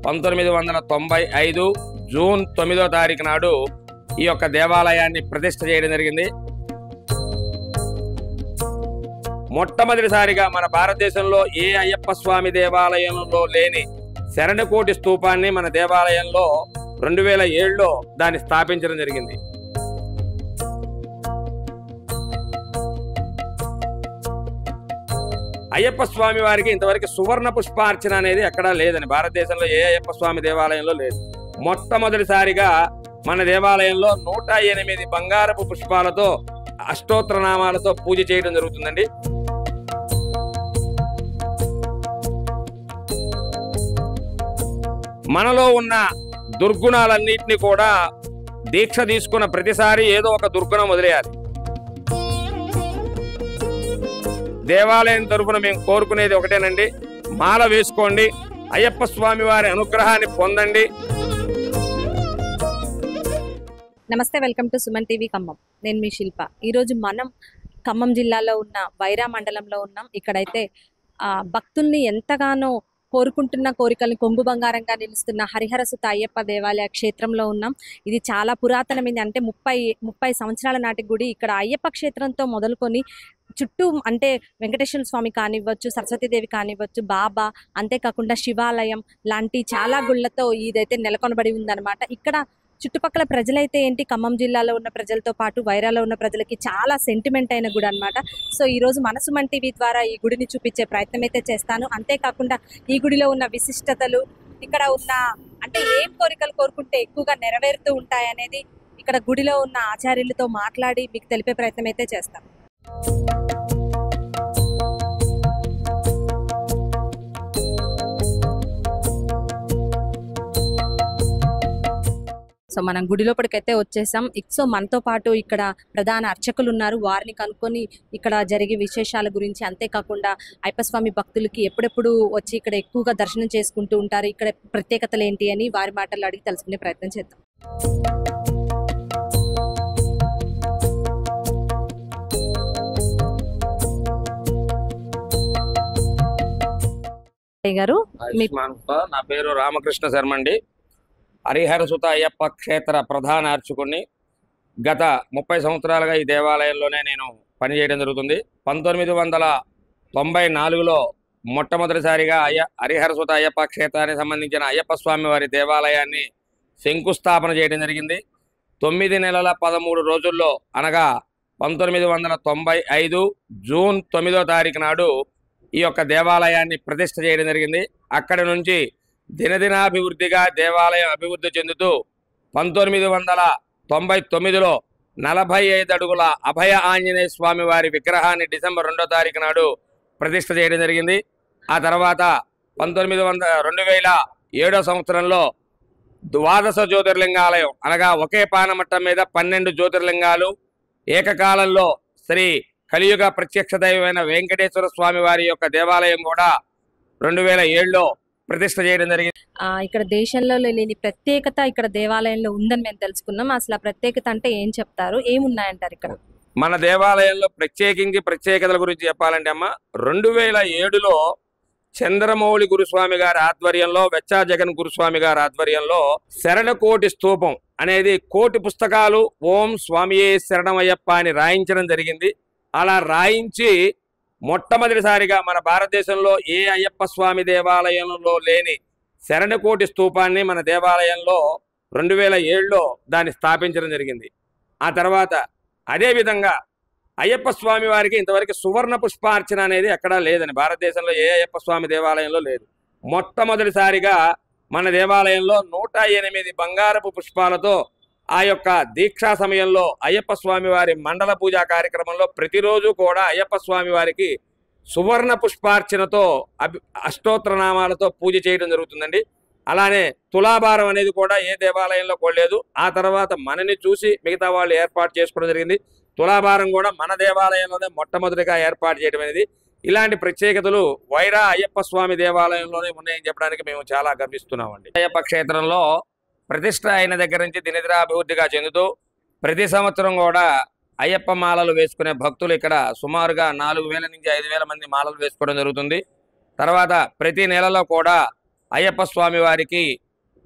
1995 June 9వ తారీఖు నాడు ఈ యొక్క దేవాలయాన్ని ప్రతిష్ఠ చేయడం జరిగింది. మొట్టమొదటిసారిగా మన భారతదేశంలో ఏ అయ్యప్ప స్వామి దేవాలయంలో లేని శరణకోటి స్తూపాన్ని మన దేవాలయంలో 2007లో దాన్ని స్థాపించడం జరిగింది. అయ్యప్ప స్వామి వారికి ఇంతవరకు సువర్ణ పుష్పార్చన అనేది ఎక్కడా లేదని భారతదేశంలో ఏ అయ్యప్ప స్వామి దేవాలయంలో లేదు. మొట్టమొదటిసారిగా మన దేవాలయంలో 108 బంగారపు పుష్పాలతో అష్టోత్తర నామాలతో పూజ చేయడం జరుగుతుందండి. మనలో ఉన్న దుర్గుణాలన్నింటినీ కూడా దీక్ష తీసుకున్న ప్రతిసారి ఏదో ఒక దుర్గుణం వదిలేయాలి. దేవాలయం తరఫున మేము కోరుకునేది ఒకటేనండి, మాల వేసుకోండి, అయ్యప్ప స్వామి వారి అనుగ్రహాన్ని పొందండి. నమస్తే, welcome to Suman TV Khammam. నేను మీ శిల్ప. ఈరోజు మనం ఖమ్మం జిల్లాలో ఉన్న వైరా మండలంలో ఉన్నాం. ఇక్కడైతే భక్తుల్ని ఎంతగానో కోరుకుంటున్న కోరికల్ని కొంగు బంగారంగా నిలుస్తున్న హరిహరసుత అయ్యప్ప దేవాలయ క్షేత్రంలో ఉన్నాం. ఇది చాలా పురాతనమైంది, అంటే 30 సంవత్సరాల నాటి గుడి. ఇక్కడ అయ్యప్ప క్షేత్రంతో మొదలుకొని చుట్టూ అంటే వెంకటేశ్వర స్వామి కానివ్వచ్చు, సరస్వతీదేవి కానివ్వచ్చు, బాబా, అంతేకాకుండా శివాలయం లాంటి చాలా గుళ్ళతో ఇదైతే నెలకొనబడి ఉందన్నమాట. ఇక్కడ చుట్టుపక్కల ప్రజలైతే ఏంటి, ఖమ్మం జిల్లాలో ఉన్న ప్రజలతో పాటు వైరాలో ఉన్న ప్రజలకి చాలా సెంటిమెంట్ అయిన గుడి అనమాట. సో ఈరోజు మన సుమన్ టీవీ ద్వారా ఈ గుడిని చూపించే ప్రయత్నం అయితే చేస్తాను. అంతేకాకుండా ఈ గుడిలో ఉన్న విశిష్టతలు, ఇక్కడ ఉన్న అంటే ఏం కోరికలు కోరుకుంటే ఎక్కువగా నెరవేరుతూ ఉంటాయనేది ఇక్కడ గుడిలో ఉన్న ఆచార్యులతో మాట్లాడి మీకు తెలిపే ప్రయత్నం అయితే చేస్తాను. సో మనం గుడి లోపలికైతే వచ్చేసాం. సో మనతో పాటు ఇక్కడ ప్రధాన అర్చకులు ఉన్నారు. వారిని కనుక్కొని ఇక్కడ జరిగే విశేషాల గురించి, అంతేకాకుండా అయ్యప్ప స్వామి భక్తులకి ఎప్పుడెప్పుడు వచ్చి ఇక్కడ ఎక్కువగా దర్శనం చేసుకుంటూ ఉంటారు, ఇక్కడ ప్రత్యేకతలు ఏంటి అని వారి మాటలు అడిగి తెలుసుకునే ప్రయత్నం చేద్దాం. గారు, నా పేరు రామకృష్ణ శర్మ అండి. హరిహరసుత అయ్యప్ప క్షేత్ర ప్రధాన అర్చకుడిని. గత 30 సంవత్సరాలుగా ఈ దేవాలయంలోనే నేను పనిచేయడం జరుగుతుంది. 1994లో మొట్టమొదటిసారిగా హరిహరసుత అయ్యప్ప క్షేత్రానికి సంబంధించిన అయ్యప్ప స్వామి వారి దేవాలయాన్ని శంకుస్థాపన చేయడం జరిగింది. 9 నెలల 13 రోజుల్లో, అనగా 1995 జూన్ 9వ తారీఖు నాడు ఈ యొక్క దేవాలయాన్ని ప్రతిష్ఠ చేయడం జరిగింది. అక్కడి నుంచి దినదినాభివృద్ధిగా దేవాలయం అభివృద్ధి చెందుతూ 1999లో 45 అడుగుల అభయ ఆంజనేయ స్వామి వారి విగ్రహాన్ని డిసెంబర్ 2వ తారీఖు నాడు ప్రతిష్ఠ చేయడం జరిగింది. ఆ తర్వాత 2007 సంవత్సరంలో 12 జ్యోతిర్లింగాలయం, అనగా ఒకే పానమట్టం మీద 12 జ్యోతిర్లింగాలు ఏకకాలంలో శ్రీ కలియుగ ప్రత్యక్ష దైవమైన వెంకటేశ్వర స్వామి వారి యొక్క దేవాలయం కూడా 2007లో ప్రతిష్ఠ చేయడం జరిగింది. ఇక్కడ దేశంలో లేని ప్రత్యేకత ఇక్కడ దేవాలయంలో ఉందని మేము తెలుసుకున్నాం. అసలు ఆ ప్రత్యేకత అంటే ఏం చెప్తారు, ఏమున్నాయంటారు ఇక్కడ? మన దేవాలయంలో ప్రత్యేకతల గురించి చెప్పాలంటే అమ్మ, 2007లో చంద్రమౌళి గురుస్వామి గారి ఆధ్వర్యంలో, వెచ్చా జగన్ గురుస్వామి గారి ఆధ్వర్యంలో శరణకోటి స్తూపం అనేది కోటి పుస్తకాలు ఓం స్వామియే శరణమయ్యప్ప అని రాయించడం జరిగింది. అలా రాయించి మొట్టమొదటిసారిగా మన భారతదేశంలో ఏ అయ్యప్ప స్వామి దేవాలయంలో లేని శరణకోటి స్తూపాన్ని మన దేవాలయంలో 2007లో దాన్ని స్థాపించడం జరిగింది. ఆ తర్వాత అదేవిధంగా అయ్యప్ప స్వామి వారికి ఇంతవరకు సువర్ణ పుష్పార్చన అనేది ఎక్కడా లేదని భారతదేశంలో ఏ అయ్యప్ప స్వామి దేవాలయంలో లేదు. మొట్టమొదటిసారిగా మన దేవాలయంలో 108 బంగారపు పుష్పాలతో ఆ యొక్క దీక్షా సమయంలో అయ్యప్ప స్వామి వారి మండల పూజా కార్యక్రమంలో ప్రతిరోజు కూడా అయ్యప్ప స్వామి వారికి సువర్ణ పుష్పార్చనతో అష్టోత్తర నామాలతో పూజ చేయడం జరుగుతుందండి. అలానే తులాభారం అనేది కూడా ఏ దేవాలయంలో కూడలేదు. ఆ తర్వాత మనని చూసి మిగతా వాళ్ళు ఏర్పాటు చేసుకోవడం జరిగింది. తులాభారం కూడా మన దేవాలయంలోనే మొట్టమొదటిగా ఏర్పాటు చేయడం అనేది. ఇలాంటి ప్రత్యేకతలు వైరా అయ్యప్ప స్వామి దేవాలయంలోనే ఉన్నాయని చెప్పడానికి మేము చాలా గర్విస్తున్నామండి. అయ్యప్ప క్షేత్రంలో ప్రతిష్ట అయిన దగ్గర నుంచి దినదినాభివృద్ధిగా చెందుతూ ప్రతి సంవత్సరం కూడా అయ్యప్ప మాలలు వేసుకునే భక్తులు ఇక్కడ సుమారుగా 4000 నుంచి 5000 మంది మాలలు వేసుకోవడం జరుగుతుంది. తర్వాత ప్రతి నెలలో కూడా అయ్యప్ప స్వామి వారికి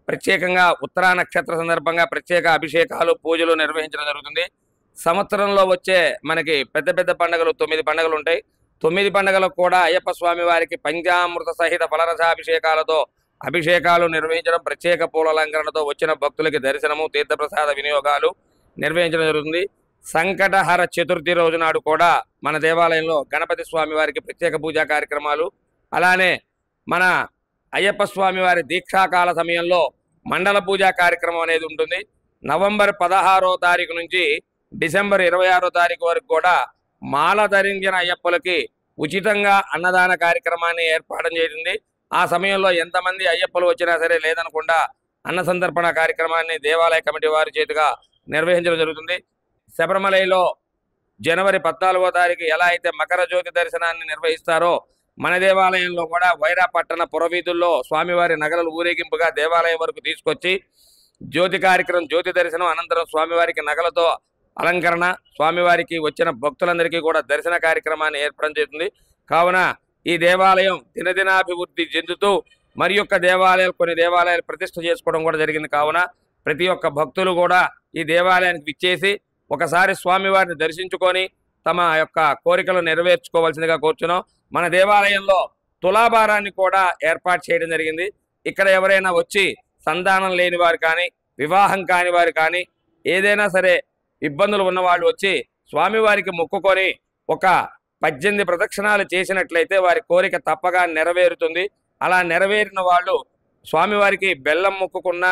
ప్రత్యేకంగా ఉత్తరా నక్షత్ర సందర్భంగా ప్రత్యేక అభిషేకాలు పూజలు నిర్వహించడం జరుగుతుంది. సంవత్సరంలో వచ్చే మనకి పెద్ద పెద్ద పండుగలు 9 పండుగలు ఉంటాయి. 9 పండుగలకు కూడా అయ్యప్ప స్వామి వారికి పంచామృత సహిత ఫలరసాభిషేకాలతో అభిషేకాలు నిర్వహించడం, ప్రత్యేక పూల అలంకరణతో వచ్చిన భక్తులకి దర్శనము, తీర్థప్రసాద వినియోగాలు నిర్వహించడం జరుగుతుంది. సంకటహర చతుర్థి రోజు నాడు కూడా మన దేవాలయంలో గణపతి స్వామి వారికి ప్రత్యేక పూజా కార్యక్రమాలు, అలానే మన అయ్యప్ప స్వామి వారి దీక్షాకాల సమయంలో మండల పూజా కార్యక్రమం అనేది ఉంటుంది. నవంబర్ 16వ తారీఖు నుంచి డిసెంబర్ 26వ తారీఖు వరకు కూడా మాల ధరించిన అయ్యప్పలకి ఉచితంగా అన్నదాన కార్యక్రమాన్ని ఏర్పాటు చేసింది. ఆ సమయంలో ఎంతమంది అయ్యప్పలు వచ్చినా సరే లేదనకుండా అన్న సంతర్పణ కార్యక్రమాన్ని దేవాలయ కమిటీ వారి చేతిగా నిర్వహించడం జరుగుతుంది. శబరిమలలో జనవరి 14వ తారీఖు ఎలా అయితే మకర జ్యోతి దర్శనాన్ని నిర్వహిస్తారో మన దేవాలయంలో కూడా వైరా పట్టణ పురవీధుల్లో స్వామివారి నగరలు ఊరేగింపుగా దేవాలయం వరకు తీసుకొచ్చి జ్యోతి కార్యక్రమం, జ్యోతి దర్శనం అనంతరం స్వామివారికి నగలతో అలంకరణ, స్వామివారికి వచ్చిన భక్తులందరికీ కూడా దర్శన కార్యక్రమాన్ని ఏర్పడం చేస్తుంది. కావున ఈ దేవాలయం దినదినాభివృద్ధి చెందుతూ మరి యొక్క దేవాలయాలు, కొన్ని దేవాలయాలు ప్రతిష్ఠ చేసుకోవడం కూడా జరిగింది. కావున ప్రతి ఒక్క భక్తులు కూడా ఈ దేవాలయానికి విచ్చేసి ఒకసారి స్వామివారిని దర్శించుకొని తమ యొక్క కోరికలు నెరవేర్చుకోవాల్సిందిగా కోరుచున్నాం. మన దేవాలయంలో తులాభారాన్ని కూడా ఏర్పాటు చేయడం జరిగింది. ఇక్కడ ఎవరైనా వచ్చి సంతానం లేని వారు కానీ, వివాహం కాని వారు కానీ, ఏదైనా సరే ఇబ్బందులు ఉన్నవాళ్ళు వచ్చి స్వామివారికి మొక్కుకొని ఒక 18 ప్రదక్షిణాలు చేసినట్లయితే వారి కోరిక తప్పగా నెరవేరుతుంది. అలా నెరవేరిన వాళ్ళు స్వామివారికి బెల్లం మొక్కుకున్న,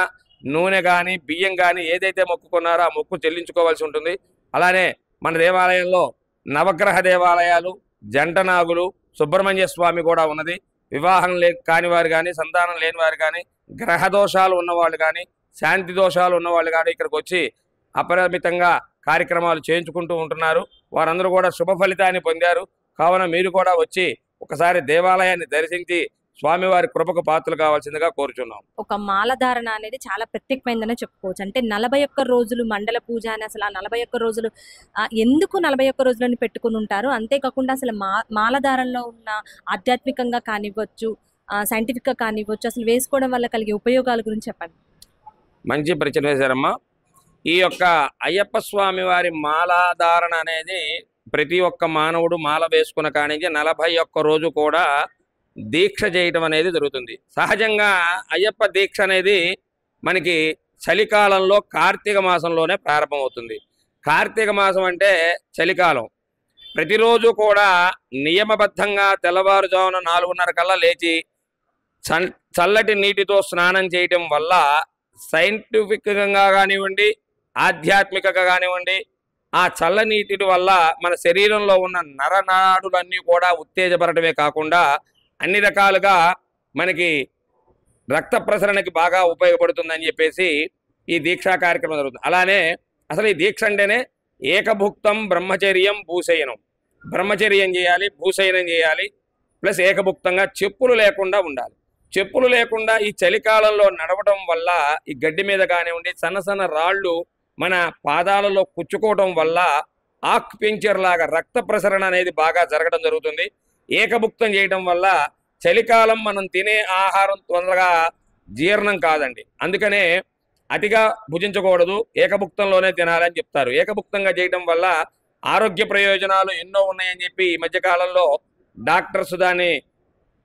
నూనె కానీ, బియ్యం కానీ ఏదైతే మొక్కుకున్నారో ఆ మొక్కు చెల్లించుకోవాల్సి ఉంటుంది. అలానే మన దేవాలయంలో నవగ్రహ దేవాలయాలు, జంటనాగులు, సుబ్రహ్మణ్య స్వామి కూడా ఉన్నది. వివాహం కాని వారు కానీ, సంతానం లేని వారు కానీ, గ్రహ దోషాలు ఉన్నవాళ్ళు కానీ, శాంతి దోషాలు ఉన్నవాళ్ళు కానీ ఇక్కడికి వచ్చి అపరిమితంగా కార్యక్రమాలు చేయించుకుంటూ ఉంటున్నారు. వారందరూ కూడా శుభ ఫలితాన్ని పొందారు. కావున మీరు కూడా వచ్చి ఒకసారి దేవాలయాన్ని దర్శించి స్వామివారి కృపకు పాత్రలు కావాల్సిందిగా కోరుచున్నాం. ఒక మాలధారణ అనేది చాలా ప్రత్యేకమైందని చెప్పుకోవచ్చు. అంటే 41 రోజులు మండల పూజ అని, అసలు ఆ 41 రోజులు ఎందుకు 41 రోజులని పెట్టుకుని ఉంటారు? అంతేకాకుండా అసలు మాలధారణలో ఉన్న ఆధ్యాత్మికంగా కానివ్వచ్చు, సైంటిఫిక్గా కానివ్వచ్చు, అసలు వేసుకోవడం వల్ల కలిగే ఉపయోగాల గురించి చెప్పండి. మంచి ప్రశ్న వేశారమ్మా. ఈ యొక్క అయ్యప్ప స్వామి వారి మాలాధారణ అనేది ప్రతి ఒక్క మానవుడు మాల వేసుకున్న కానించి 41 రోజు కూడా దీక్ష చేయటం అనేది జరుగుతుంది. సహజంగా అయ్యప్ప దీక్ష అనేది మనకి చలికాలంలో కార్తీక మాసంలోనే ప్రారంభమవుతుంది. కార్తీక మాసం అంటే చలికాలం. ప్రతిరోజు కూడా నియమబద్ధంగా తెల్లవారుజామున 4:30 కల్లా లేచి చల్లటి నీటితో స్నానం చేయటం వల్ల సైంటిఫిక్గా కానివ్వండి, ఆధ్యాత్మికంగా కానివ్వండి, ఆ చల్లనీటి వల్ల మన శరీరంలో ఉన్న నరనాడులన్నీ కూడా ఉత్తేజపడటమే కాకుండా అన్ని రకాలుగా మనకి రక్త ప్రసరణకి బాగా ఉపయోగపడుతుందని చెప్పేసి ఈ దీక్షా కార్యక్రమం జరుగుతుంది. అలానే అసలు ఈ దీక్ష అంటేనే ఏకభుక్తం బ్రహ్మచర్యం భూశయనం. బ్రహ్మచర్యం చేయాలి, భూశయనం చేయాలి, ప్లస్ ఏకభుక్తంగా చెప్పులు లేకుండా ఉండాలి. చెప్పులు లేకుండా ఈ చలికాలంలో నడవడం వల్ల ఈ గడ్డి మీద కానివ్వండి సన్న సన్న రాళ్ళు మన పాదాలలో కుచ్చుకోవడం వల్ల ఆక్యుపెంక్చర్ లాగా రక్త ప్రసరణ అనేది బాగా జరగడం జరుగుతుంది. ఏకభుక్తం చేయడం వల్ల చలికాలం మనం తినే ఆహారం తొందరగా జీర్ణం కాదండి. అందుకనే అతిగా భుజించకూడదు, ఏకభుక్తంలోనే తినాలని చెప్తారు. ఏకభుక్తంగా చేయడం వల్ల ఆరోగ్య ప్రయోజనాలు ఎన్నో ఉన్నాయని చెప్పి ఈ మధ్యకాలంలో డాక్టర్స్ దాన్ని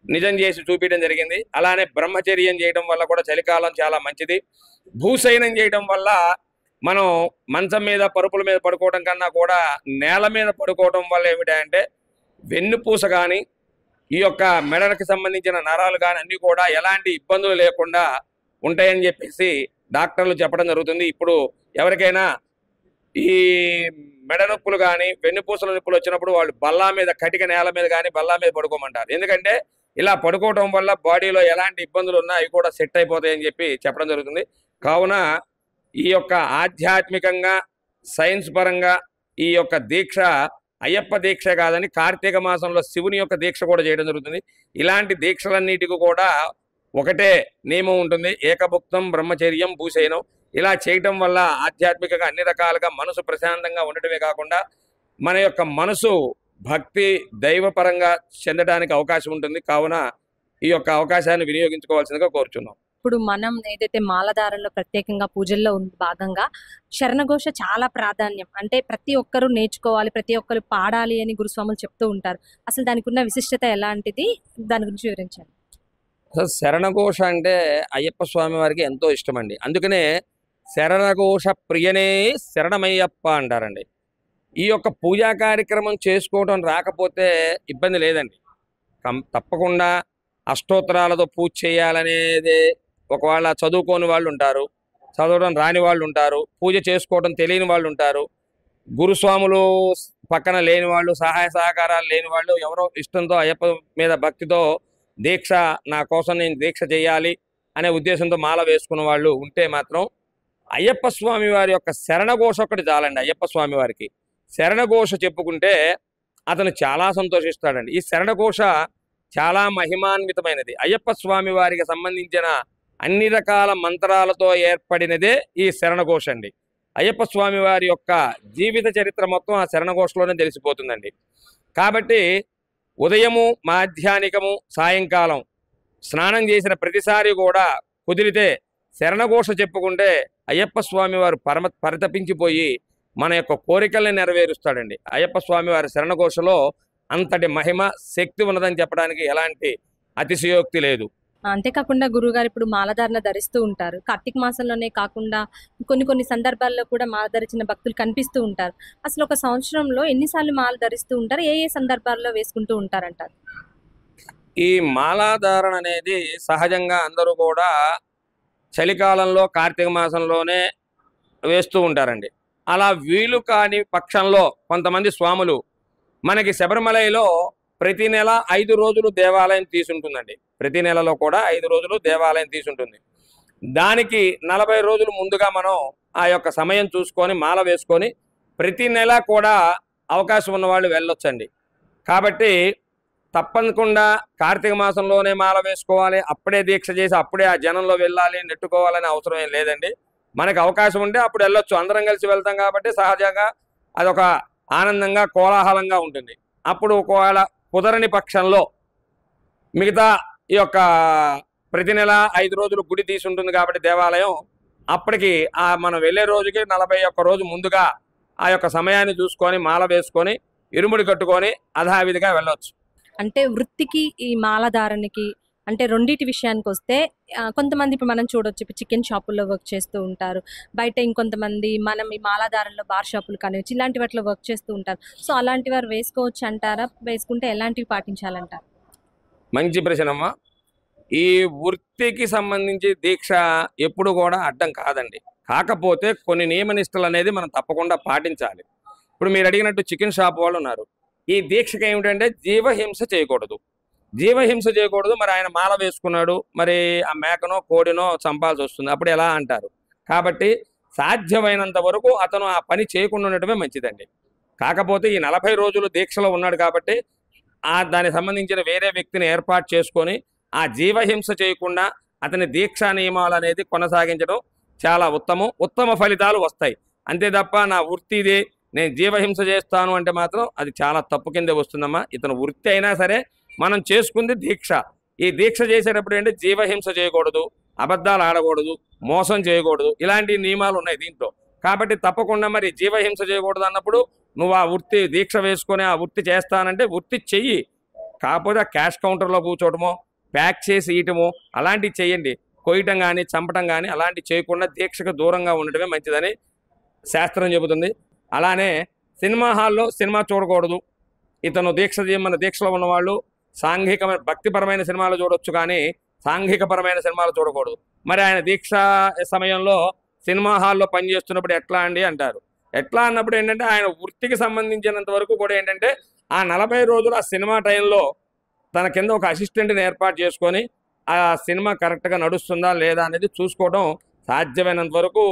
నిజం చేసి చూపించడం జరిగింది. అలానే బ్రహ్మచర్యం చేయడం వల్ల కూడా చలికాలం చాలా మంచిది. భూశయనం చేయడం వల్ల మనం మంచం మీద పరుపుల మీద పడుకోవడం కన్నా కూడా నేల మీద పడుకోవడం వల్ల ఏమిటంటే వెన్నుపూస కానీ ఈ యొక్క మెడలకు సంబంధించిన నరాలు కానీ అన్నీ కూడా ఎలాంటి ఇబ్బందులు లేకుండా ఉంటాయని చెప్పేసి డాక్టర్లు చెప్పడం జరుగుతుంది. ఇప్పుడు ఎవరికైనా ఈ మెడ నొప్పులు కానీ వెన్నుపూసల నొప్పులు వచ్చినప్పుడు వాళ్ళు బల్లా మీద, కటిక నేల మీద కానీ బల్లా మీద పడుకోమంటారు. ఎందుకంటే ఇలా పడుకోవడం వల్ల బాడీలో ఎలాంటి ఇబ్బందులు ఉన్నా అవి కూడా సెట్ అయిపోతాయని చెప్పి చెప్పడం జరుగుతుంది. కావున ఈ యొక్క ఆధ్యాత్మికంగా సైన్స్ పరంగా ఈ యొక్క దీక్ష అయ్యప్ప దీక్ష కాదని కార్తీక మాసంలో శివుని యొక్క దీక్ష కూడా చేయడం జరుగుతుంది. ఇలాంటి దీక్షలన్నిటికీ కూడా ఒకటే నియమం ఉంటుంది, ఏకభుక్తం బ్రహ్మచర్యం భూశయనం. ఇలా చేయటం వల్ల ఆధ్యాత్మికంగా అన్ని రకాలుగా మనసు ప్రశాంతంగా ఉండటమే కాకుండా మన యొక్క మనసు భక్తి దైవపరంగా చెందడానికి అవకాశం ఉంటుంది. కావున ఈ యొక్క అవకాశాన్ని వినియోగించుకోవాల్సిందిగా కోరుచున్నాం. ఇప్పుడు మనం ఏదైతే మాలధారణలో ప్రత్యేకంగా పూజల్లో భాగంగా శరణఘోష చాలా ప్రాధాన్యం. అంటే ప్రతి ఒక్కరూ నేర్చుకోవాలి, ప్రతి ఒక్కరు పాడాలి అని గురుస్వాములు చెప్తూ ఉంటారు. అసలు దానికి ఉన్న విశిష్టత ఎలాంటిది, దాని గురించి వివరించండి. అసలు శరణఘోష అంటే అయ్యప్ప స్వామి వారికి ఎంతో ఇష్టం అండి. అందుకనే శరణఘోష ప్రియనే శరణమయ్యప్ప అంటారండి. ఈ యొక్క పూజా కార్యక్రమం చేసుకోవడం రాకపోతే ఇబ్బంది లేదండి. తప్పకుండా అష్టోత్తరాలతో పూజ చేయాలనేది ఒకవేళ చదువుకోని వాళ్ళు ఉంటారు, చదవడం రాని వాళ్ళు ఉంటారు, పూజ చేసుకోవడం తెలియని వాళ్ళు ఉంటారు, గురుస్వాములు పక్కన లేని వాళ్ళు, సహాయ సహకారాలు లేని వాళ్ళు, ఎవరో ఇష్టంతో అయ్యప్ప మీద భక్తితో దీక్ష, నా కోసం నేను దీక్ష చేయాలి అనే ఉద్దేశంతో మాల వేసుకున్న వాళ్ళు ఉంటే మాత్రం అయ్యప్ప స్వామి వారి యొక్క శరణఘోష ఒకటి చాలండి. అయ్యప్ప స్వామి వారికి శరణఘోష చెప్పుకుంటే అతను చాలా సంతోషిస్తాడండి. ఈ శరణఘోష చాలా మహిమాన్వితమైనది. అయ్యప్ప స్వామి వారికి సంబంధించిన అన్ని రకాల మంత్రాలతో ఏర్పడినదే ఈ శరణఘోష అండి. అయ్యప్ప స్వామి వారి యొక్క జీవిత చరిత్ర మొత్తం ఆ శరణఘోషలోనే తెలిసిపోతుందండి. కాబట్టి ఉదయము, మాధ్యాహ్నికము, సాయంకాలం స్నానం చేసిన ప్రతిసారి కూడా కుదిరితే శరణఘోష చెప్పుకుంటే అయ్యప్ప స్వామి వారు పరితపించిపోయి మన యొక్క కోరికల్ని నెరవేరుస్తాడండి. అయ్యప్ప స్వామి వారి శరణఘోషలో అంతటి మహిమ, శక్తి ఉన్నదని చెప్పడానికి ఎలాంటి అతిశయోక్తి లేదు. అంతేకాకుండా గురువుగారు ఇప్పుడు మాలధారణ ధరిస్తూ ఉంటారు. కార్తీక మాసంలోనే కాకుండా కొన్ని సందర్భాల్లో కూడా మాల ధరించిన భక్తులు కనిపిస్తూ ఉంటారు. అసలు ఒక సంవత్సరంలో ఎన్నిసార్లు మాల ధరిస్తూ ఉంటారు, ఏ సందర్భాల్లో వేసుకుంటూ ఉంటారంటారు? ఈ మాలాధారణ అనేది సహజంగా అందరూ కూడా చలికాలంలో కార్తీక మాసంలోనే వేస్తూ ఉంటారండి. అలా వీలు కాని పక్షంలో కొంతమంది స్వాములు మనకి శబరిమలలో ప్రతి నెల 5 రోజులు దేవాలయం తీసుంటుందండి. ప్రతి నెలలో కూడా 5 రోజులు దేవాలయం తీసుంటుంది. దానికి 40 రోజులు ముందుగా మనం ఆ యొక్క సమయం చూసుకొని మాల వేసుకొని ప్రతి నెల కూడా అవకాశం ఉన్న వాళ్ళు వెళ్ళొచ్చండి. కాబట్టి తప్పకుండా కార్తీక మాసంలోనే మాల వేసుకోవాలి, అప్పుడే దీక్ష చేసి అప్పుడే ఆ జనంలో వెళ్ళాలి, నెట్టుకోవాలని అవసరం ఏం లేదండి. మనకు అవకాశం ఉంటే అప్పుడు వెళ్ళొచ్చు. అందరం కలిసి వెళ్తాం కాబట్టి సహజంగా అదొక ఆనందంగా, కోలాహలంగా ఉంటుంది. అప్పుడు ఒకవేళ కుదరని పక్షంలో మిగతా ఈ యొక్క ప్రతి నెల 5 రోజులు గుడి తీసి ఉంటుంది కాబట్టి దేవాలయం, అప్పటికి మనం వెళ్ళే రోజుకి 41 రోజు ముందుగా ఆ యొక్క సమయాన్ని చూసుకొని మాల వేసుకొని ఇరుముడి కట్టుకొని యథావిధిగా వెళ్ళొచ్చు. అంటే వృత్తికి ఈ మాలధారణకి అంటే రెండింటి విషయానికి వస్తే కొంతమంది ఇప్పుడు మనం చూడొచ్చు, ఇప్పుడు చికెన్ షాపుల్లో వర్క్ చేస్తూ ఉంటారు, బయట ఇంకొంతమంది మనం ఈ మాలాధారంలో బార్ షాపులు కానివచ్చు ఇలాంటి వాటిలో వర్క్ చేస్తూ ఉంటారు. సో అలాంటి వారు వేసుకోవచ్చు అంటారా? వేసుకుంటే ఎలాంటివి పాటించాలంటారు? మంచి ప్రశ్నమ్మా. ఈ వృత్తికి సంబంధించి దీక్ష ఎప్పుడు కూడా అడ్డం కాదండి. కాకపోతే కొన్ని నియమనిష్టలు అనేది మనం తప్పకుండా పాటించాలి. ఇప్పుడు మీరు అడిగినట్టు చికెన్ షాప్ వాళ్ళు ఉన్నారు. ఈ దీక్షకి ఏమిటంటే జీవహింస చేయకూడదు. జీవహింస చేయకూడదు. మరి ఆయన మాల వేసుకున్నాడు, మరి ఆ మేకనో కోడినో చంపాల్సి వస్తుంది, అప్పుడు ఎలా అంటారు? కాబట్టి సాధ్యమైనంత వరకు అతను ఆ పని చేయకుండా ఉండటమే మంచిదండి. కాకపోతే ఈ 40 రోజులు దీక్షలో ఉన్నాడు కాబట్టి దానికి సంబంధించిన వేరే వ్యక్తిని ఏర్పాటు చేసుకొని ఆ జీవహింస చేయకుండా అతని దీక్షా నియమాలు అనేది కొనసాగించడం చాలా ఉత్తమ ఫలితాలు వస్తాయి. అంతే తప్ప నా వృత్తి ఇదే, నేను జీవహింస చేస్తాను అంటే మాత్రం అది చాలా తప్పు కిందే వస్తుందమ్మా. ఇతను వృత్తి అయినా సరే మనం చేసుకుంది దీక్ష. ఈ దీక్ష చేసేటప్పుడు ఏంటంటే జీవహింస చేయకూడదు, అబద్ధాలు ఆడకూడదు, మోసం చేయకూడదు, ఇలాంటి నియమాలు ఉన్నాయి దీంట్లో. కాబట్టి తప్పకుండా మరి జీవహింస చేయకూడదు అన్నప్పుడు నువ్వు ఆ వృత్తి దీక్ష వేసుకొని ఆ వృత్తి చేస్తానంటే వృత్తి చెయ్యి. కాకపోతే ఆ క్యాష్ కౌంటర్లో కూర్చోవటమో, ప్యాక్ చేసి ఇయటమో అలాంటివి చేయండి. కొయ్యటం కానీ చంపటం కానీ అలాంటివి చేయకుండా దీక్షకు దూరంగా ఉండటమే మంచిదని శాస్త్రం చెబుతుంది. అలానే సినిమా హాల్లో సినిమా చూడకూడదు. ఇతను దీక్ష చేయమన్న దీక్షలో ఉన్నవాళ్ళు సాంఘికమైన భక్తిపరమైన సినిమాలు చూడొచ్చు, కానీ సాంఘికపరమైన సినిమాలు చూడకూడదు. మరి ఆయన దీక్ష సమయంలో సినిమా హాల్లో పనిచేస్తున్నప్పుడు ఎట్లా అండి అంటారు. ఎట్లా అన్నప్పుడు ఏంటంటే ఆయన వృత్తికి సంబంధించినంత వరకు కూడా ఏంటంటే ఆ 40 రోజులు ఆ సినిమా టైంలో తన కింద ఒక అసిస్టెంట్ని ఏర్పాటు చేసుకొని ఆ సినిమా కరెక్ట్గా నడుస్తుందా లేదా అనేది చూసుకోవడం సాధ్యమైనంత వరకు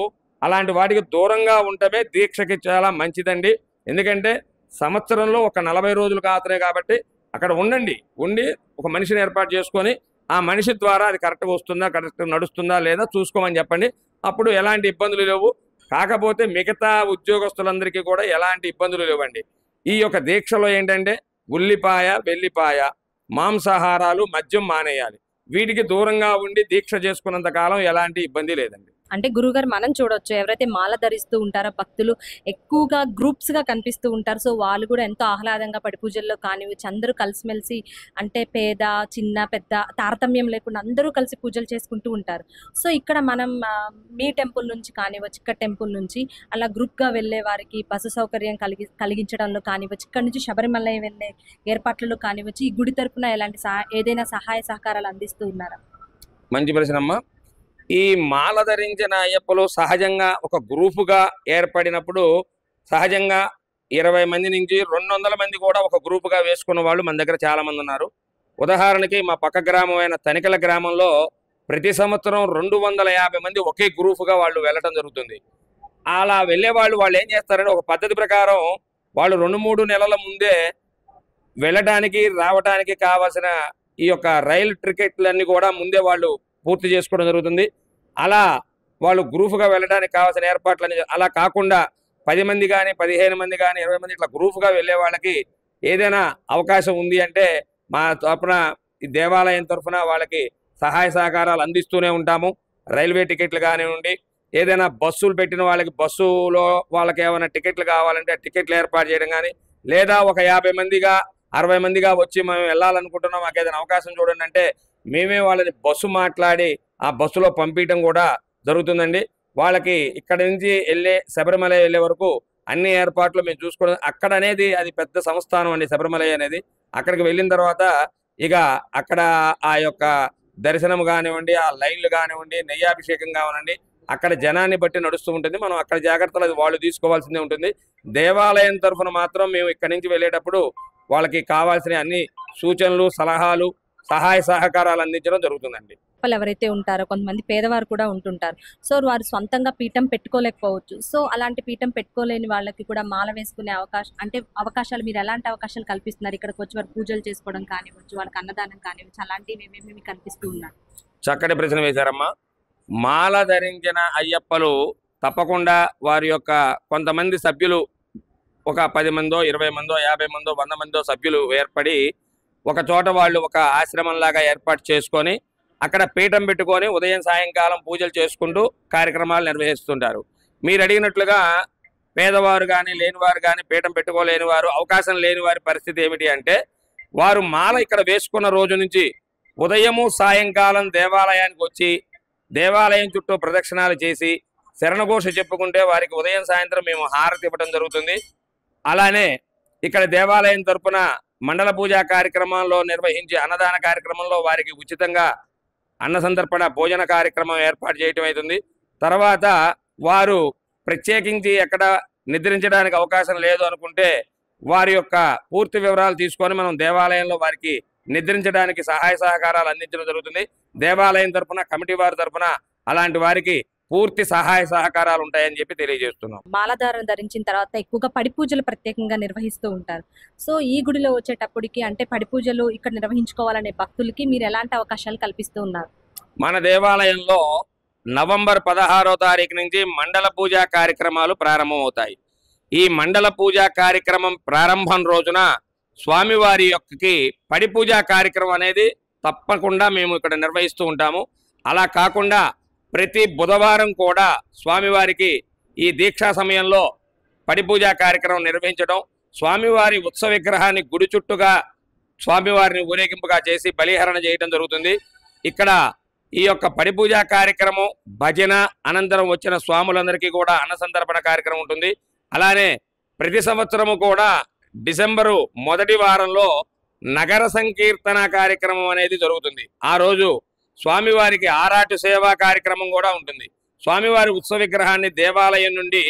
అలాంటి వాటికి దూరంగా ఉండటమే దీక్షకి చాలా మంచిదండి. ఎందుకంటే సంవత్సరంలో ఒక 40 రోజులు కాత్రే కాబట్టి అక్కడ ఉండి ఒక మనిషిని ఏర్పాటు చేసుకొని ఆ మనిషి ద్వారా అది కరెక్ట్గా వస్తుందా, కరెక్ట్గా నడుస్తుందా లేదా చూసుకోమని చెప్పండి. అప్పుడు ఎలాంటి ఇబ్బందులు లేవు. కాకపోతే మిగతా ఉద్యోగస్తులందరికీ కూడా ఎలాంటి ఇబ్బందులు లేవండి. ఈ యొక్క దీక్షలో ఏంటంటే ఉల్లిపాయ, వెల్లిపాయ, మాంసాహారాలు, మద్యం మానేయాలి. వీటికి దూరంగా ఉండి దీక్ష చేసుకున్నంత కాలం ఎలాంటి ఇబ్బంది లేదండి. అంటే గురుగారు మనం చూడొచ్చు, ఎవరైతే మాల ధరిస్తూ ఉంటారో భక్తులు ఎక్కువగా గ్రూప్స్ గా కనిపిస్తూ ఉంటారు. సో వాళ్ళు కూడా ఎంతో ఆహ్లాదంగా పడి పూజల్లో కానివ్వచ్చు, అందరూ కలిసిమెలిసి అంటే పేద చిన్న పెద్ద తారతమ్యం లేకుండా అందరూ కలిసి పూజలు చేసుకుంటూ ఉంటారు. సో ఇక్కడ మనం మీ టెంపుల్ నుంచి కానివ్వచ్చు, ఇక్కడ టెంపుల్ నుంచి అలా గ్రూప్ గా వెళ్ళే వారికి బస్సు సౌకర్యం కలిగించడంలో కానివ్వచ్చు, ఇక్కడ నుంచి శబరిమల వెళ్ళే ఏర్పాట్లలో కానివ్వచ్చు, ఈ గుడి తరపున ఎలాంటి ఏదైనా సహాయ సహకారాలు అందిస్తూ ఉన్నారా? మంచి ప్రశ్న అమ్మా. ఈ మాల ధరించిన అయ్యప్పలు సహజంగా ఒక గ్రూపుగా ఏర్పడినప్పుడు సహజంగా 20 మంది నుంచి 200 మంది కూడా ఒక గ్రూపుగా వేసుకున్న వాళ్ళు మన దగ్గర చాలా మంది ఉన్నారు. ఉదాహరణకి మా పక్క గ్రామం అయిన తనికల గ్రామంలో ప్రతి సంవత్సరం 250 మంది ఒకే గ్రూపుగా వాళ్ళు వెళ్ళటం జరుగుతుంది. అలా వెళ్ళే వాళ్ళు ఏం చేస్తారంటే ఒక పద్ధతి ప్రకారం వాళ్ళు 2-3 నెలల ముందే వెళ్ళడానికి రావడానికి కావాల్సిన ఈ యొక్క రైలు టికెట్లన్నీ కూడా ముందే వాళ్ళు పూర్తి చేసుకోవడం జరుగుతుంది. అలా వాళ్ళు గ్రూపుగా వెళ్ళడానికి కావాల్సిన ఏర్పాట్లన్నీ అలా కాకుండా 10 మంది కానీ 15 మంది కానీ 20 మంది ఇట్లా గ్రూపుగా వెళ్ళే వాళ్ళకి ఏదైనా అవకాశం ఉంది అంటే మా తరఫున ఈ దేవాలయం తరఫున వాళ్ళకి సహాయ సహకారాలు అందిస్తూనే ఉంటాము. రైల్వే టికెట్లు కానివ్వండి, ఏదైనా బస్సులు పెట్టిన వాళ్ళకి బస్సులో వాళ్ళకి ఏమైనా టికెట్లు కావాలంటే టికెట్లు ఏర్పాటు చేయడం కానీ, లేదా ఒక 50 మందిగా 60 మందిగా వచ్చి మేము వెళ్ళాలనుకుంటున్నాం, మాకు ఏదైనా అవకాశం చూడండి అంటే మేమే వాళ్ళని బస్సు మాట్లాడి ఆ బస్సులో పంపించడం కూడా జరుగుతుందండి. వాళ్ళకి ఇక్కడ నుంచి శబరిమల వెళ్ళే వరకు అన్ని ఏర్పాట్లు మేము చూసుకోవడం. అక్కడ అనేది అది పెద్ద సంస్థానం అండి శబరిమల అనేది. అక్కడికి వెళ్ళిన తర్వాత ఇక అక్కడ ఆ యొక్క దర్శనం కానివ్వండి, ఆ లైన్లు కానివ్వండి, నెయ్యాభిషేకం కానివ్వండి, అక్కడ జనాన్ని బట్టి నడుస్తూ ఉంటుంది. మనం అక్కడ జాగ్రత్తలు అది వాళ్ళు తీసుకోవాల్సిందే ఉంటుంది. దేవాలయం తరఫున మాత్రం మేము ఇక్కడి నుంచి వెళ్ళేటప్పుడు వాళ్ళకి కావాల్సిన అన్ని సూచనలు, సలహాలు, సహాయ సహకారాలు అందించడం జరుగుతుందండి. ఎవరైతే ఉంటారో కొంతమంది పేదవారు కూడా ఉంటుంటారు. సో వారు సొంతంగా పీఠం పెట్టుకోలేకపోవచ్చు. సో అలాంటి పీఠం పెట్టుకోలేని వాళ్ళకి కూడా మాల వేసుకునే అవకాశాలు మీరు ఎలాంటి అవకాశాలు కల్పిస్తున్నారు? ఇక్కడికి వచ్చి వారు పూజలు చేసుకోవడం కానివ్వచ్చు, వాళ్ళకి అన్నదానం కానివ్వచ్చు, అలాంటివి ఏమేమి కల్పిస్తూ ఉన్నారు? చక్కటి ప్రశ్న వేశారమ్మా. మాల ధరించిన అయ్యప్పలు తప్పకుండా వారి యొక్క కొంతమంది సభ్యులు ఒక 10 మందో 20 మందో 50 మందో 100 మందో సభ్యులు ఏర్పడి ఒక చోట వాళ్ళు ఒక ఆశ్రమంలాగా ఏర్పాటు చేసుకొని అక్కడ పీఠం పెట్టుకొని ఉదయం సాయంకాలం పూజలు చేసుకుంటూ కార్యక్రమాలు నిర్వహిస్తుంటారు. మీరు అడిగినట్లుగా పేదవారు కానీ లేనివారు కానీ పీఠం పెట్టుకోలేని వారు, అవకాశం లేని వారి పరిస్థితి ఏమిటి అంటే వారు మాల ఇక్కడ వేసుకున్న రోజు నుంచి ఉదయము సాయంకాలం దేవాలయానికి వచ్చి దేవాలయం చుట్టూ ప్రదక్షిణాలు చేసి శరణఘోష చెప్పుకుంటే వారికి ఉదయం సాయంత్రం మేము హారతి ఇవ్వడం జరుగుతుంది. అలానే ఇక్కడ దేవాలయం తరపున మండల పూజా కార్యక్రమంలో నిర్వహించే అన్నదాన కార్యక్రమంలో వారికి ఉచితంగా అన్న సంతర్పణ భోజన కార్యక్రమం ఏర్పాటు చేయటం అవుతుంది. తర్వాత వారు ప్రత్యేకించి ఎక్కడ నిద్రించడానికి అవకాశం లేదు అనుకుంటే వారి యొక్క పూర్తి వివరాలు తీసుకొని మనం దేవాలయంలో వారికి నిద్రించడానికి సహాయ సహకారాలు అందించడం జరుగుతుంది. దేవాలయం తరపున కమిటీ వారి తరపున అలాంటి వారికి పూర్తి సహాయ సహకారాలు ఉంటాయని చెప్పి తెలియజేస్తున్నాం. మాలధారణ ధరించిన తర్వాత ఎక్కువగా పడి పూజలు ప్రత్యేకంగా నిర్వహిస్తూ ఉంటారు. సో ఈ గుడిలో వచ్చేటప్పటికి అంటే పడి పూజలు ఇక్కడ నిర్వహించుకోవాలనే భక్తులకి మీరు ఎలాంటి అవకాశాలు కల్పిస్తూ ఉన్నారు? మన దేవాలయంలో నవంబర్ 16వ తారీఖు నుంచి మండల పూజా కార్యక్రమాలు ప్రారంభమవుతాయి. ఈ మండల పూజా కార్యక్రమం ప్రారంభం రోజున స్వామివారి యొక్కకి పడి పూజా కార్యక్రమం అనేది తప్పకుండా మేము ఇక్కడ నిర్వహిస్తూ ఉంటాము. అలా కాకుండా ప్రతి బుధవారం కూడా స్వామివారికి ఈ దీక్షా సమయంలో పడి పూజా కార్యక్రమం నిర్వహించడం, స్వామివారి ఉత్సవ విగ్రహాన్ని గుడి చుట్టుగా స్వామివారిని ఊరేగింపుగా చేసి బలిహరణ చేయడం జరుగుతుంది. ఇక్కడ ఈ యొక్క పడి పూజా కార్యక్రమం భజన అనంతరం వచ్చిన స్వాములందరికీ కూడా అన్న సంతర్పణ కార్యక్రమం ఉంటుంది. అలానే ప్రతి సంవత్సరము కూడా డిసెంబరు మొదటి వారంలో నగర సంకీర్తన కార్యక్రమం అనేది జరుగుతుంది. ఆ రోజు స్వామివారికి ఆరాటు సేవా కార్యక్రమం కూడా ఉంటుంది. స్వామివారి ఉత్సవ విగ్రహాన్ని దేవాలయం నుండి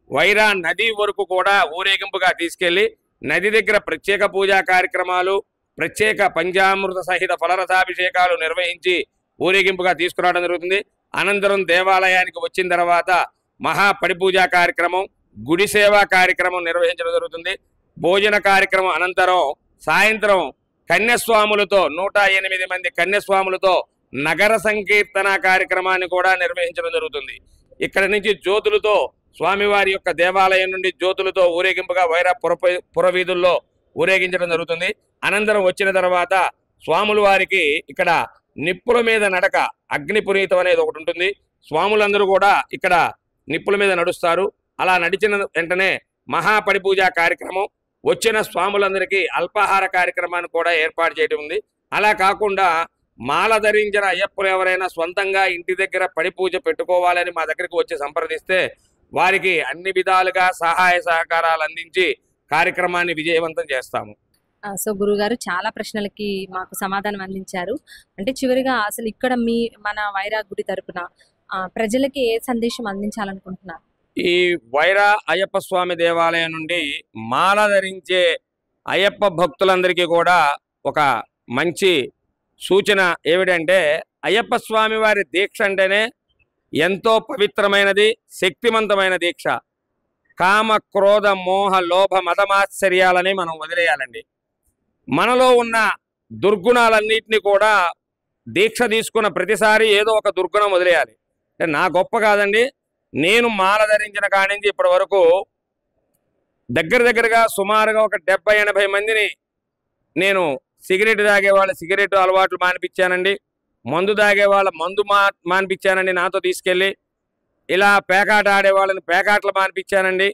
వైరా నది వరకు కూడా ఊరేగింపుగా తీసుకెళ్లి నది దగ్గర ప్రత్యేక పూజా కార్యక్రమాలు, ప్రత్యేక పంచామృత సహిత ఫలరసాభిషేకాలు నిర్వహించి ఊరేగింపుగా తీసుకురావడం జరుగుతుంది. అనంతరం దేవాలయానికి వచ్చిన తర్వాత మహా పడి పూజా కార్యక్రమం, గుడి సేవా కార్యక్రమం నిర్వహించడం జరుగుతుంది. భోజన కార్యక్రమం అనంతరం సాయంత్రం కన్యస్వాములతో 108 మంది కన్యస్వాములతో నగర సంకీర్తన కార్యక్రమాన్ని కూడా నిర్వహించడం జరుగుతుంది. ఇక్కడ నుంచి జ్యోతులతో స్వామివారి యొక్క దేవాలయం నుండి జ్యోతులతో ఊరేగింపుగా వైరా పురవీధుల్లో ఊరేగించడం జరుగుతుంది. అనంతరం వచ్చిన తర్వాత స్వాముల వారికి ఇక్కడ నిప్పుల మీద నడక, అగ్ని పునీతం అనేది ఒకటి ఉంటుంది. స్వాములందరూ కూడా ఇక్కడ నిప్పుల మీద నడుస్తారు. అలా నడిచిన వెంటనే మహాపడి పూజ కార్యక్రమం, వచ్చిన స్వాములందరికీ అల్పాహార కార్యక్రమాన్ని కూడా ఏర్పాటు చేయడం ఉంది. అలా కాకుండా మాల ధరించిన అయ్యప్పలు ఎవరైనా సొంతంగా ఇంటి దగ్గర పడి పూజ పెట్టుకోవాలని మా దగ్గరికి వచ్చి సంప్రదిస్తే వారికి అన్ని విధాలుగా సహాయ సహకారాలు అందించి కార్యక్రమాన్ని విజయవంతం చేస్తాము. సో గురుగారు చాలా ప్రశ్నలకి మాకు సమాధానం అందించారు. అంటే చివరిగా అసలు ఇక్కడ మన వైరా గుడి తరపున ప్రజలకి ఏ సందేశం అందించాలనుకుంటున్నారు? ఈ వైరా అయ్యప్ప స్వామి దేవాలయం నుండి మాల ధరించే అయ్యప్ప భక్తులందరికీ కూడా ఒక మంచి సూచన ఏమిటంటే, అయ్యప్ప స్వామి వారి దీక్ష అంటేనే ఎంతో పవిత్రమైనది, శక్తివంతమైన దీక్ష. కామ క్రోధ మోహ లోభ మదమాశ్చర్యాలని మనం వదిలేయాలండి. మనలో ఉన్న దుర్గుణాలన్నింటినీ కూడా దీక్ష తీసుకున్న ప్రతిసారి ఏదో ఒక దుర్గుణం వదిలేయాలి. అంటే నా గొప్ప కాదండి, నేను మాల ధరించిన కాడి నుంచి ఇప్పటి వరకు దగ్గరగా సుమారుగా ఒక 70-80 మందిని నేను సిగరెట్ తాగేవాళ్ళ సిగరెట్ అలవాట్లు మానిపించానండి. మందు తాగేవాళ్ళ మందు మానిపించానండి నాతో తీసుకెళ్ళి. ఇలా పేకాట ఆడేవాళ్ళని పేకాటలు మానిపించానండి.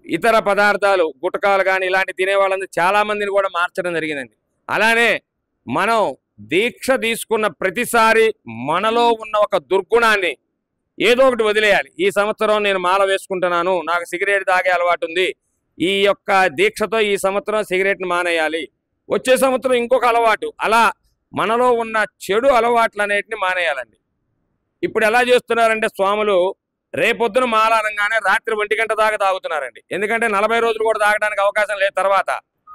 ఇతర పదార్థాలు గుటకాలు కానీ ఇలాంటి తినేవాళ్ళని చాలామందిని కూడా మార్చడం జరిగిందండి. అలానే మనం దీక్ష తీసుకున్న ప్రతిసారి మనలో ఉన్న ఒక దుర్గుణాన్ని ఏదో ఒకటి వదిలేయాలి. ఈ సంవత్సరం నేను మాల వేసుకుంటున్నాను, నాకు సిగరెట్ తాగే అలవాటు ఉంది, ఈ యొక్క దీక్షతో ఈ సంవత్సరం సిగరెట్ని మానేయాలి, వచ్చే సంవత్సరం ఇంకొక అలవాటు, అలా మనలో ఉన్న చెడు అలవాట్లు అనేటిని మానేయాలండి. ఇప్పుడు ఎలా చేస్తున్నారంటే స్వాములు రేపొద్దున మాల అనగానే రాత్రి 1 గంట దాకా తాగుతున్నారండి. ఎందుకంటే 40 రోజులు కూడా తాగడానికి అవకాశం లేదు. తర్వాత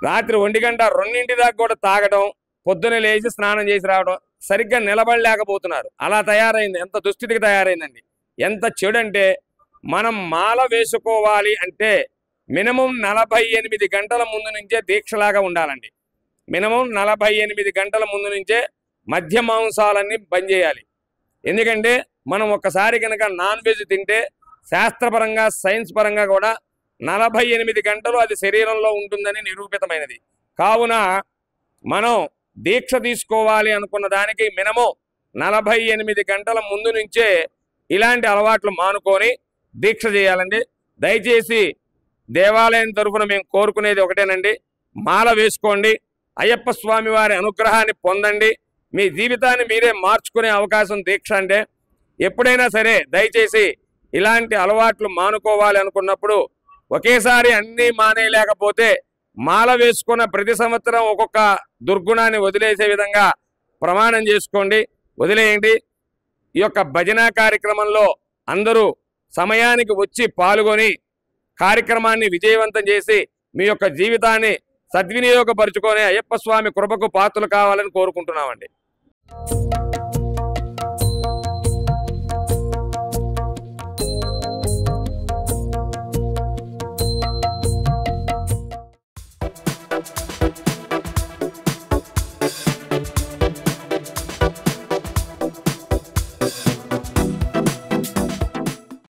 రాత్రి 1 గంట 2 దాకా కూడా తాగడం, పొద్దున లేచి స్నానం చేసి రావడం, సరిగ్గా నిలబడలేకపోతున్నారు. అలా తయారైంది. ఎంత దుస్థితికి తయారైందండి. ఎంత చెడు అంటే, మనం మాల వేసుకోవాలి అంటే మినిమం 48 గంటల ముందు నుంచే దీక్షలాగా ఉండాలండి. మినిమం 48 గంటల ముందు నుంచే మధ్య మాంసాలన్నీ బంద్ చేయాలి. ఎందుకంటే మనం ఒక్కసారి కనుక నాన్ వెజ్ తింటే శాస్త్రపరంగా సైన్స్ పరంగా కూడా 48 గంటలు అది శరీరంలో ఉంటుందని నిరూపితమైనది. కావున మనం దీక్ష తీసుకోవాలి అనుకున్న దానికి మినిమం 48 గంటల ముందు నుంచే ఇలాంటి అలవాట్లు మానుకొని దీక్ష చేయాలండి. దయచేసి దేవాలయం తరఫున మేము కోరుకునేది ఒకటేనండి, మాల వేసుకోండి, అయ్యప్ప స్వామి వారి అనుగ్రహాన్ని పొందండి, మీ జీవితాన్ని మీరే మార్చుకునే అవకాశం దీక్ష అంటే. ఎప్పుడైనా సరే దయచేసి ఇలాంటి అలవాట్లు మానుకోవాలి అనుకున్నప్పుడు ఒకేసారి అన్నీ మానేయలేకపోతే మాల వేసుకున్న ప్రతి సంవత్సరం ఒక్కొక్క దుర్గుణాన్ని వదిలేసే విధంగా ప్రమాణం చేసుకోండి, వదిలేయండి. ఈ యొక్క భజన కార్యక్రమంలో అందరూ సమయానికి వచ్చి పాల్గొని కార్యక్రమాన్ని విజయవంతం చేసి మీ యొక్క జీవితాన్ని సద్వినియోగపరుచుకొని అయ్యప్ప స్వామి కృపకు పాత్రలు కావాలని కోరుకుంటున్నామండి.